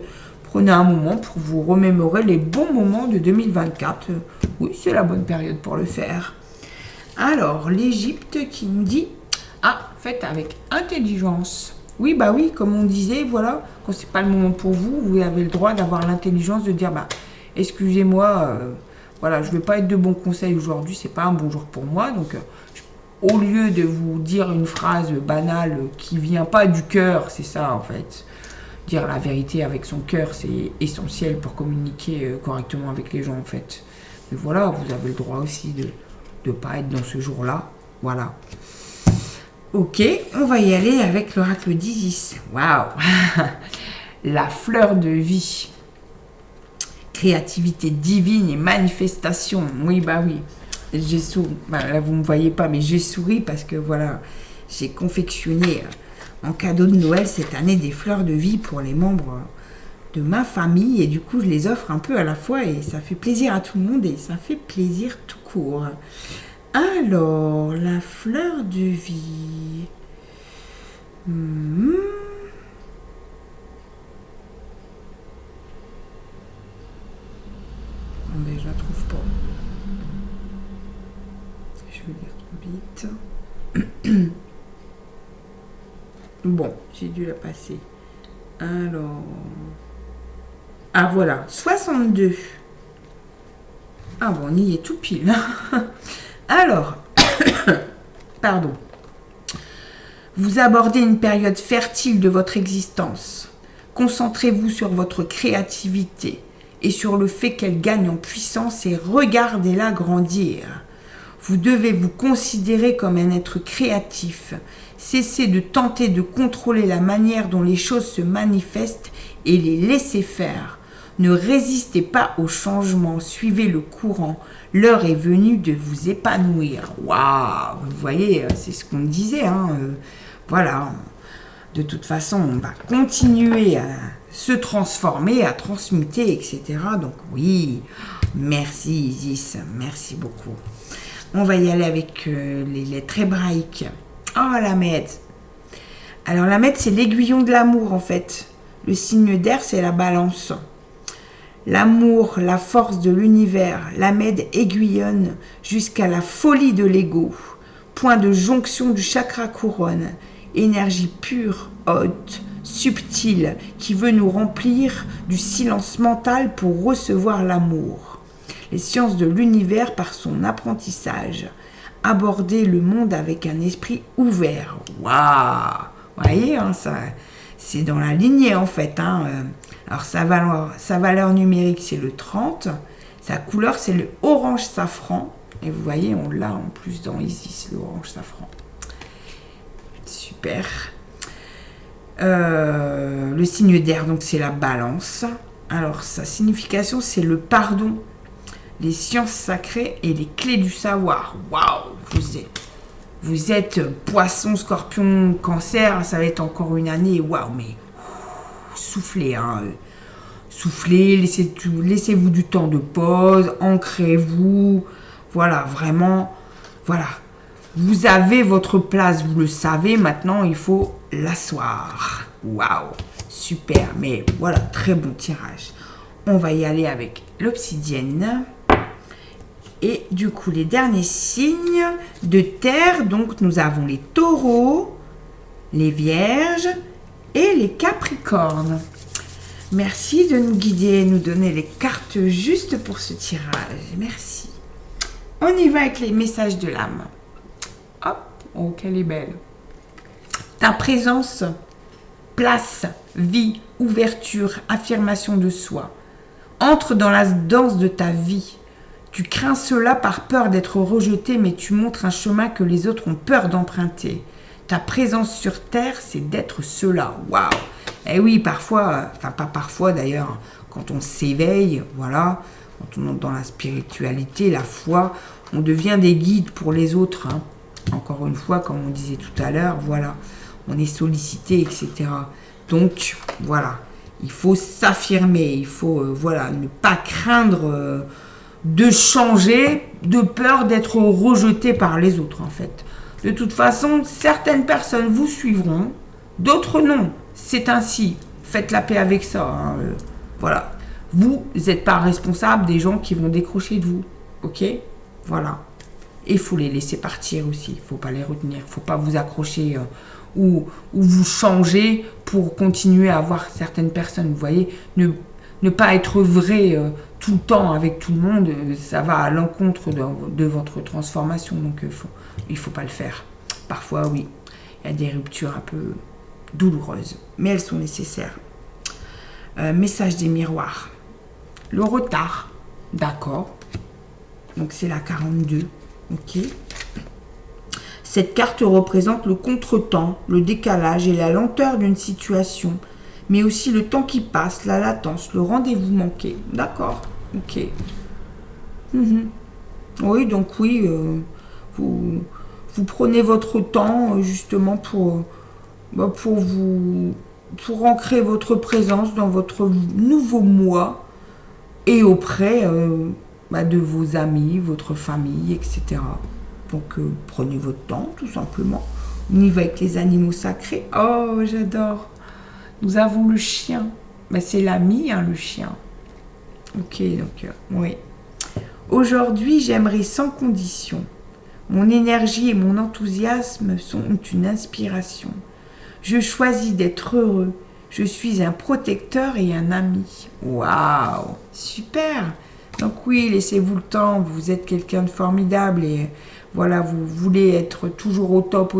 Prenez un moment pour vous remémorer les bons moments de 2024. Oui, c'est la bonne période pour le faire. Alors, l'Égypte qui nous dit « Ah, faites avec intelligence ». Oui, bah oui, comme on disait, voilà, quand c'est pas le moment pour vous, vous avez le droit d'avoir l'intelligence de dire « Bah, excusez-moi, voilà, je vais pas être de bons conseils aujourd'hui, c'est pas un bon jour pour moi. » Donc, au lieu de vous dire une phrase banale qui vient pas du cœur, c'est ça en fait. Dire la vérité avec son cœur, c'est essentiel pour communiquer correctement avec les gens en fait. Mais voilà, vous avez le droit aussi de ne pas être dans ce jour-là. Voilà. Ok, on va y aller avec l'oracle d'Isis. Waouh. La fleur de vie. Créativité divine et manifestation. Oui, bah oui. J'ai souri. Bah, là, vous ne me voyez pas, mais j'ai souri parce que voilà, j'ai confectionné en cadeau de Noël cette année des fleurs de vie pour les membres de ma famille. Et du coup, je les offre un peu à la fois et ça fait plaisir à tout le monde et ça fait plaisir tout court. Alors, la fleur de vie. Mais je la trouve pas. Je vais lire trop vite. Bon, j'ai dû la passer. Alors. Ah voilà, 62. Ah bon, on y est tout pile. Alors, pardon. Vous abordez une période fertile de votre existence. Concentrez-vous sur votre créativité et sur le fait qu'elle gagne en puissance et regardez-la grandir. Vous devez vous considérer comme un être créatif. Cessez de tenter de contrôler la manière dont les choses se manifestent et les laissez faire. Ne résistez pas au changement, suivez le courant. L'heure est venue de vous épanouir. Waouh, vous voyez, c'est ce qu'on disait. Voilà, de toute façon, on va continuer à se transformer, à transmuter, etc. Donc oui, merci Isis, merci beaucoup. On va y aller avec les lettres hébraïques. Oh, la Med. Alors la Med, c'est l'aiguillon de l'amour en fait. Le signe d'air, c'est la balance. L'amour, la force de l'univers, la Med aiguillonne jusqu'à la folie de l'ego. Point de jonction du chakra couronne. Énergie pure, haute, subtile, qui veut nous remplir du silence mental pour recevoir l'amour. Les sciences de l'univers par son apprentissage. Aborder le monde avec un esprit ouvert. Waouh! Vous voyez, ça, c'est dans la lignée en fait. Alors sa valeur numérique, c'est le 30. Sa couleur, c'est le orange safran. Et vous voyez, on l'a en plus dans Isis, l'orange safran. Super. Le signe d'air, donc c'est la balance. Alors sa signification, c'est le pardon, les sciences sacrées et les clés du savoir. Waouh, vous êtes poisson, scorpion, cancer, ça va être encore une année. Waouh, mais soufflez, soufflez, laissez-vous du temps de pause, ancrez-vous. Voilà, vraiment, voilà. Vous avez votre place, vous le savez, maintenant il faut l'asseoir. Waouh, super, mais voilà, très bon tirage. On va y aller avec l'obsidienne. Et du coup, les derniers signes de terre, donc nous avons les taureaux, les vierges et les capricornes. Merci de nous guider et nous donner les cartes justes pour ce tirage. Merci. On y va avec les messages de l'âme. Hop, oh, qu'elle est belle. Ta présence, place, vie, ouverture, affirmation de soi. Entre dans la danse de ta vie. Tu crains cela par peur d'être rejeté, mais tu montres un chemin que les autres ont peur d'emprunter. Ta présence sur terre, c'est d'être cela. Waouh! Eh oui, parfois, enfin pas parfois d'ailleurs, quand on s'éveille, voilà, quand on entre dans la spiritualité, la foi, on devient des guides pour les autres. Encore une fois, comme on disait tout à l'heure, voilà, on est sollicité, etc. Donc, voilà, il faut s'affirmer, il faut, voilà, ne pas craindre de changer, de peur d'être rejeté par les autres, en fait. De toute façon, certaines personnes vous suivront, d'autres non. C'est ainsi. Faites la paix avec ça. Voilà. Vous n'êtes pas responsable des gens qui vont décrocher de vous. Ok? Voilà. Et il faut les laisser partir aussi. Il ne faut pas les retenir. Il ne faut pas vous accrocher ou vous changer pour continuer à avoir certaines personnes. Vous voyez, ne pas être vrai tout le temps avec tout le monde, ça va à l'encontre de votre transformation. Donc, il ne faut pas le faire. Parfois, oui, il y a des ruptures un peu douloureuses, mais elles sont nécessaires. Message des miroirs. Le retard, d'accord. Donc, c'est la 42. Ok. Cette carte représente le contretemps, le décalage et la lenteur d'une situation, mais aussi le temps qui passe, la latence, le rendez-vous manqué. D'accord. Ok. Oui, donc oui, vous prenez votre temps justement pour ancrer votre présence dans votre nouveau moi et auprès de vos amis, votre famille, etc. Donc prenez votre temps, tout simplement. On y va avec les animaux sacrés. Oh, j'adore. Nous avons le chien. C'est l'ami, le chien. Ok, donc oui. Aujourd'hui, j'aimerais sans condition. Mon énergie et mon enthousiasme sont une inspiration. Je choisis d'être heureux. Je suis un protecteur et un ami. Waouh, super. Donc oui, laissez-vous le temps. Vous êtes quelqu'un de formidable et voilà, vous voulez être toujours au top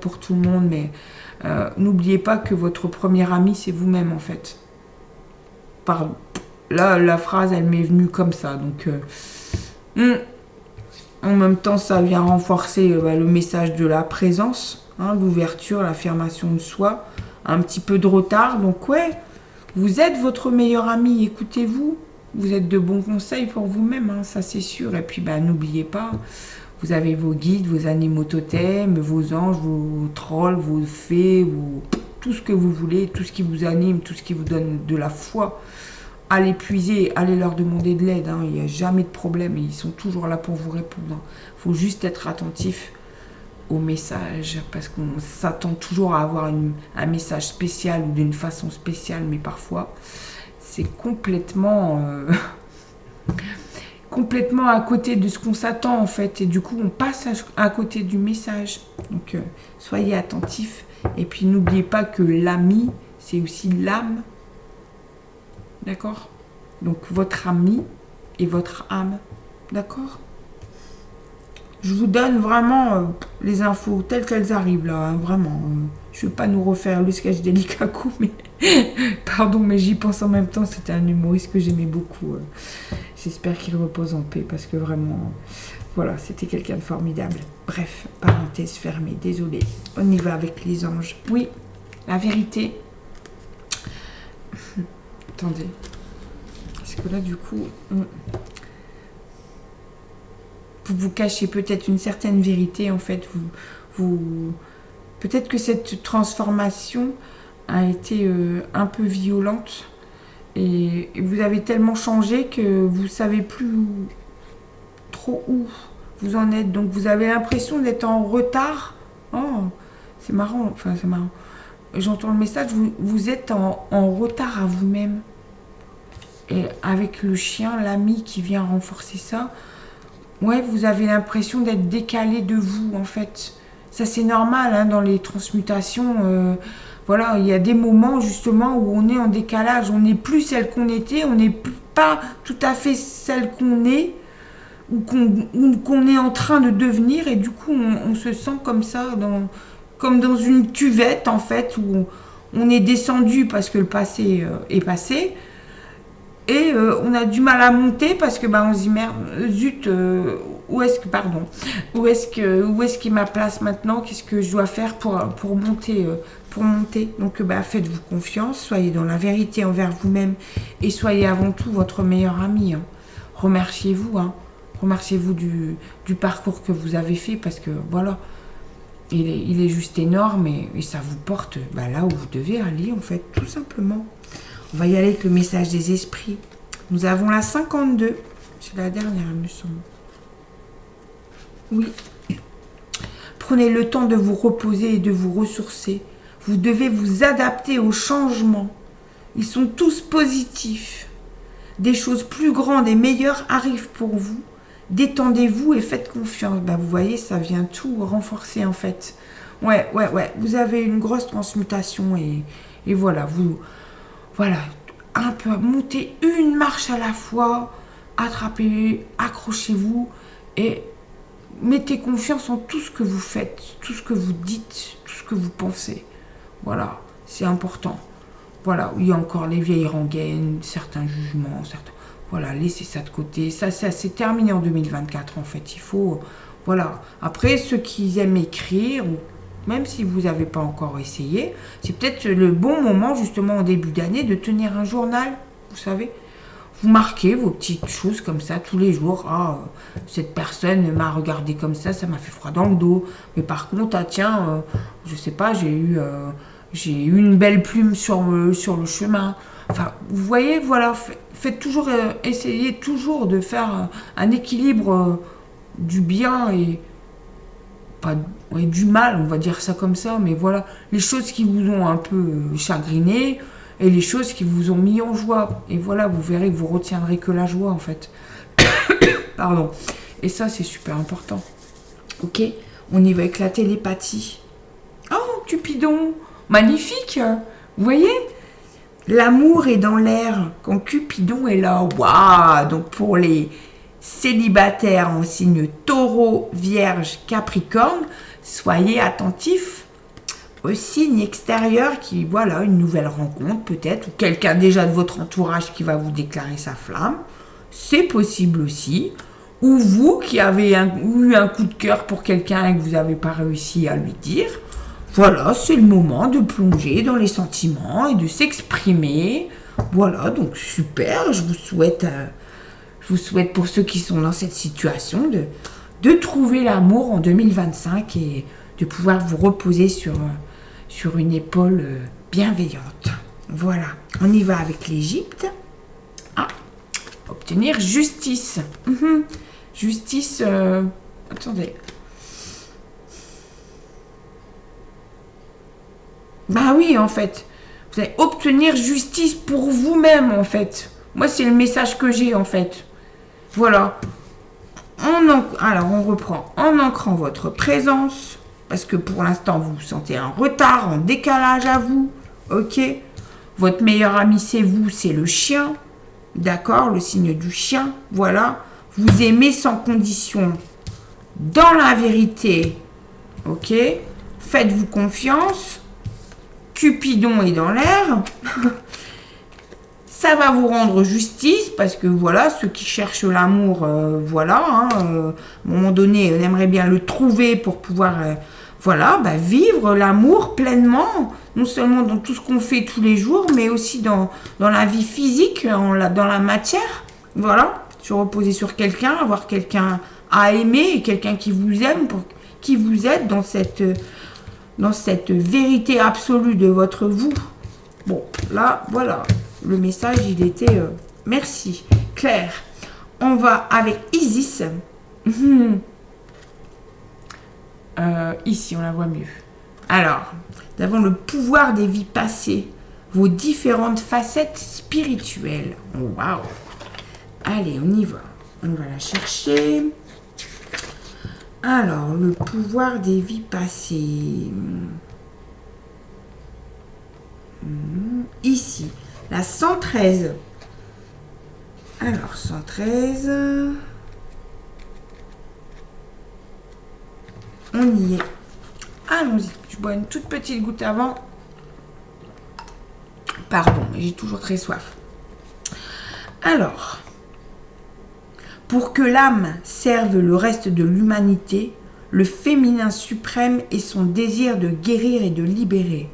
pour tout le monde, mais n'oubliez pas que votre premier ami, c'est vous-même en fait. Pardon. Là, la phrase, elle m'est venue comme ça. Donc, en même temps, ça vient renforcer le message de la présence, l'ouverture, l'affirmation de soi. Un petit peu de retard. Donc, ouais, vous êtes votre meilleur ami. Écoutez-vous. Vous êtes de bons conseils pour vous-même, ça c'est sûr. Et puis, n'oubliez pas, vous avez vos guides, vos animaux totems, vos anges, vos trolls, vos fées, tout ce que vous voulez, tout ce qui vous anime, tout ce qui vous donne de la foi. Allez puiser, allez leur demander de l'aide. Il n'y a jamais de problème. Ils sont toujours là pour vous répondre. Il faut juste être attentif au message. Parce qu'on s'attend toujours à avoir un message spécial ou d'une façon spéciale. Mais parfois, c'est complètement à côté de ce qu'on s'attend en fait. Et du coup, on passe à côté du message. Donc, soyez attentifs. Et puis, n'oubliez pas que l'ami, c'est aussi l'âme. D'accord? Donc, votre ami et votre âme. D'accord? Je vous donne vraiment les infos telles qu'elles arrivent là. Vraiment. Je ne veux pas nous refaire le sketch des Likaku, mais... Pardon, mais j'y pense en même temps. C'était un humoriste que j'aimais beaucoup. J'espère qu'il repose en paix parce que vraiment... Voilà, c'était quelqu'un de formidable. Bref, parenthèse fermée. Désolée. On y va avec les anges. Oui, la vérité... Attendez. Parce que là, du coup, vous cachez peut-être une certaine vérité, en fait. Peut-être que cette transformation a été un peu violente. Et vous avez tellement changé que vous ne savez plus trop où vous en êtes. Donc, vous avez l'impression d'être en retard. Oh, c'est marrant. Enfin, c'est marrant. J'entends le message, vous êtes en retard à vous-même. Et avec le chien, l'ami qui vient renforcer ça, ouais, vous avez l'impression d'être décalé de vous, en fait. Ça, c'est normal, dans les transmutations. Voilà, il y a des moments, justement, où on est en décalage. On n'est plus celle qu'on était, on n'est pas tout à fait celle qu'on est, ou qu'on est en train de devenir. Et du coup, on se sent comme ça, comme dans une cuvette, en fait, où on est descendu parce que le passé est passé. Et on a du mal à monter parce que on se dit merde, zut, où est-ce qu'est ma place maintenant? Qu'est-ce que je dois faire pour monter Donc faites-vous confiance, soyez dans la vérité envers vous-même et soyez avant tout votre meilleur ami. Remerciez-vous, remerciez-vous du parcours que vous avez fait parce que voilà, il est juste énorme et ça vous porte là où vous devez aller en fait, tout simplement. On va y aller avec le message des esprits. Nous avons la 52. C'est la dernière, il me semble. Oui. Prenez le temps de vous reposer et de vous ressourcer. Vous devez vous adapter au changement. Ils sont tous positifs. Des choses plus grandes et meilleures arrivent pour vous. Détendez-vous et faites confiance. Vous voyez, ça vient tout renforcer en fait. Ouais. Vous avez une grosse transmutation et voilà, voilà, un peu monter une marche à la fois, attrapez, accrochez-vous et mettez confiance en tout ce que vous faites, tout ce que vous dites, tout ce que vous pensez. Voilà, c'est important. Voilà, il y a encore les vieilles rengaines, certains jugements, certains... Voilà, laissez ça de côté. Ça c'est terminé en 2024 en fait. Il faut... Voilà. Après, ceux qui aiment écrire, ou même si vous n'avez pas encore essayé, c'est peut-être le bon moment justement en début d'année de tenir un journal, vous savez. Vous marquez vos petites choses comme ça tous les jours. Ah, cette personne m'a regardé comme ça m'a fait froid dans le dos. Mais par contre, je sais pas, j'ai eu une belle plume sur le chemin. Enfin, vous voyez, voilà, faites toujours, essayez toujours de faire un équilibre du bien et pas du mal, on va dire ça comme ça, mais voilà, les choses qui vous ont un peu chagriné et les choses qui vous ont mis en joie. Et voilà, vous verrez que vous retiendrez que la joie, en fait. Pardon. Et ça, c'est super important. Ok, on y va avec la télépathie. Oh, Cupidon, magnifique. Vous voyez, l'amour est dans l'air quand Cupidon est là. Waouh. Donc pour les célibataires en signe Taureau, Vierge, Capricorne, soyez attentifs au signe extérieur qui, voilà, une nouvelle rencontre peut-être, ou quelqu'un déjà de votre entourage qui va vous déclarer sa flamme. C'est possible aussi. Ou vous qui avez eu un coup de cœur pour quelqu'un et que vous n'avez pas réussi à lui dire. Voilà, c'est le moment de plonger dans les sentiments et de s'exprimer. Voilà, donc super, je vous souhaite pour ceux qui sont dans cette situation de trouver l'amour en 2025 et de pouvoir vous reposer sur une épaule bienveillante. Voilà, on y va avec l'Égypte. Ah, obtenir justice. Justice, attendez. Bah oui, en fait. Vous allez obtenir justice pour vous-même, en fait. Moi, c'est le message que j'ai, en fait. Voilà. Alors, on reprend. En ancrant votre présence, parce que pour l'instant, vous sentez un retard, un décalage à vous. Ok. Votre meilleur ami, c'est vous, c'est le chien. D'accord, le signe du chien. Voilà. Vous aimez sans condition. Dans la vérité. Ok. Faites-vous confiance. Cupidon est dans l'air. Ça va vous rendre justice parce que voilà, ceux qui cherchent l'amour, voilà, à un moment donné, on aimerait bien le trouver pour pouvoir, vivre l'amour pleinement, non seulement dans tout ce qu'on fait tous les jours, mais aussi dans la vie physique, dans la matière, voilà, se reposer sur quelqu'un, avoir quelqu'un à aimer et quelqu'un qui vous aime, qui vous aide dans cette vérité absolue de votre vous. Bon, là, voilà. Le message, il était merci. Claire. On va avec Isis. Ici, on la voit mieux. Alors, nous avons le pouvoir des vies passées. Vos différentes facettes spirituelles. Waouh. Allez, on y va. On va la chercher. Alors, le pouvoir des vies passées. Ici, la 113. Alors, 113. On y est. Allons-y. Je bois une toute petite goutte avant. Pardon, mais j'ai toujours très soif. Alors, pour que l'âme serve le reste de l'humanité, le féminin suprême est son désir de guérir et de libérer.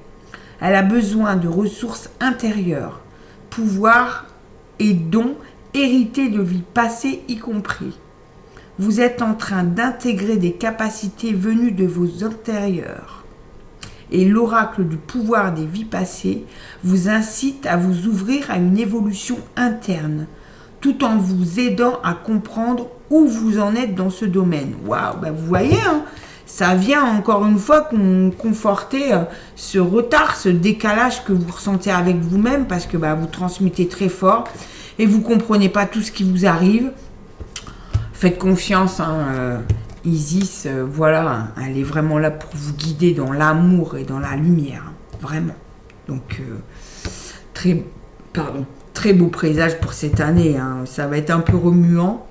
Elle a besoin de ressources intérieures, pouvoirs et dons hérités de vies passées y compris. Vous êtes en train d'intégrer des capacités venues de vos intérieurs. Et l'oracle du pouvoir des vies passées vous incite à vous ouvrir à une évolution interne, tout en vous aidant à comprendre où vous en êtes dans ce domaine. Waouh, vous voyez, hein, ça vient encore une fois conforter ce retard, ce décalage que vous ressentez avec vous-même parce que vous transmettez très fort et vous comprenez pas tout ce qui vous arrive. Faites confiance, Isis, voilà, elle est vraiment là pour vous guider dans l'amour et dans la lumière, vraiment. Donc, très beau présage pour cette année, ça va être un peu remuant,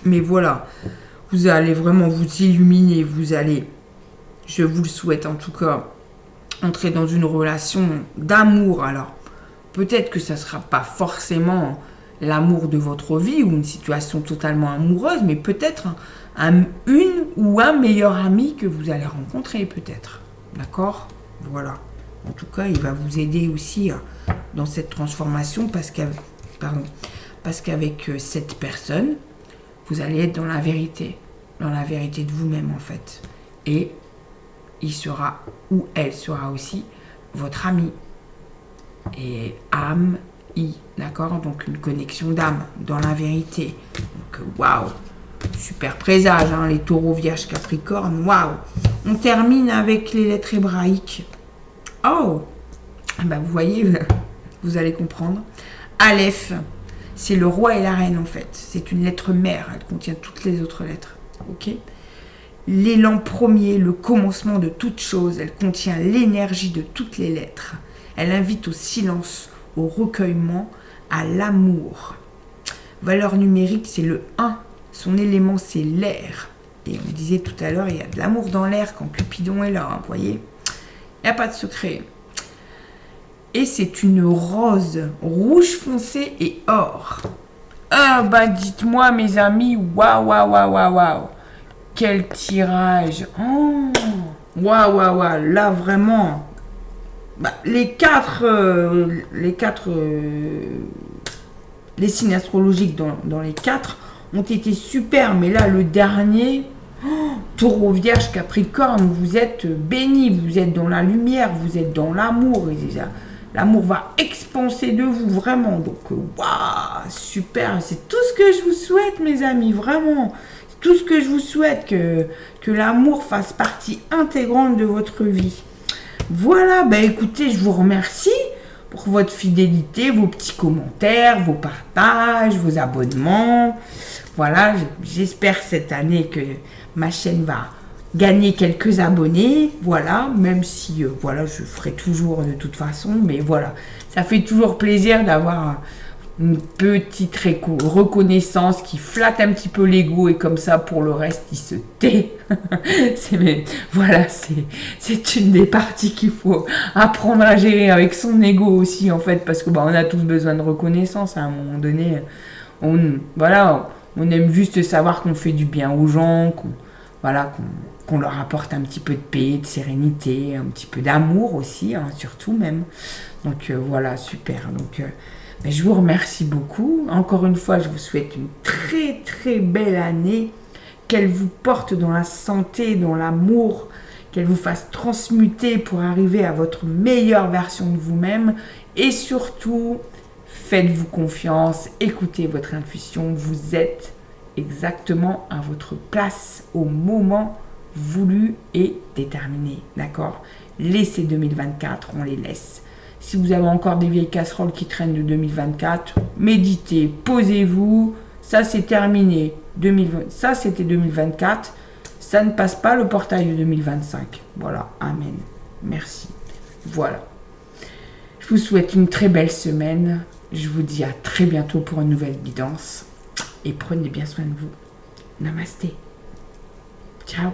mais voilà, vous allez vraiment vous illuminer, vous allez, je vous le souhaite en tout cas, entrer dans une relation d'amour. Alors, peut-être que ça ne sera pas forcément l'amour de votre vie ou une situation totalement amoureuse, mais peut-être une ou un meilleur ami que vous allez rencontrer, peut-être. D'accord ? Voilà. En tout cas, il va vous aider aussi dans cette transformation parce qu'avec cette personne, vous allez être dans la vérité de vous-même en fait. Et il sera ou elle sera aussi votre ami. Et âme, d'accord ? Donc une connexion d'âme dans la vérité. Donc waouh, super présage, les taureaux, vierges, capricornes, waouh. On termine avec les lettres hébraïques. Oh, vous voyez, vous allez comprendre. Aleph, c'est le roi et la reine en fait. C'est une lettre mère, elle contient toutes les autres lettres. Ok ? L'élan premier, le commencement de toute chose, elle contient l'énergie de toutes les lettres. Elle invite au silence, au recueillement, à l'amour. Valeur numérique, c'est le 1. Son élément, c'est l'air. Et on disait tout à l'heure, il y a de l'amour dans l'air quand Cupidon est là, vous voyez ? Il n'y a pas de secret. Et c'est une rose rouge foncé et or. Dites-moi, mes amis, waouh. Quel tirage. Oh, waouh. Là, vraiment. Les signes astrologiques dans les 4 ont été super. Mais là, le dernier... Taureau, Vierge, Capricorne, vous êtes bénis, vous êtes dans la lumière, vous êtes dans l'amour. Et l'amour va expanser de vous, vraiment. Donc, waouh, super. C'est tout ce que je vous souhaite, mes amis, vraiment. C'est tout ce que je vous souhaite, que l'amour fasse partie intégrante de votre vie. Voilà, écoutez, je vous remercie pour votre fidélité, vos petits commentaires, vos partages, vos abonnements. Voilà, j'espère cette année que ma chaîne va gagner quelques abonnés, voilà, même si, je ferai toujours de toute façon, mais voilà, ça fait toujours plaisir d'avoir une petite reconnaissance qui flatte un petit peu l'ego et comme ça, pour le reste, il se tait. C'est une des parties qu'il faut apprendre à gérer avec son ego aussi, en fait, parce que on a tous besoin de reconnaissance à un moment donné. On aime juste savoir qu'on fait du bien aux gens, qu'on leur apporte un petit peu de paix, de sérénité, un petit peu d'amour aussi, surtout même. Donc voilà, super. Donc je vous remercie beaucoup. Encore une fois, je vous souhaite une très très belle année. Qu'elle vous porte dans la santé, dans l'amour, qu'elle vous fasse transmuter pour arriver à votre meilleure version de vous-même. Et surtout, faites-vous confiance, écoutez votre intuition, vous êtes exactement à votre place au moment voulu et déterminé, d'accord ? Laissez 2024, on les laisse. Si vous avez encore des vieilles casseroles qui traînent de 2024, méditez, posez-vous, ça c'est terminé. Ça c'était 2024, ça ne passe pas le portail de 2025. Voilà, amen. Merci. Voilà. Je vous souhaite une très belle semaine. Je vous dis à très bientôt pour une nouvelle guidance. Et prenez bien soin de vous. Namasté. Ciao.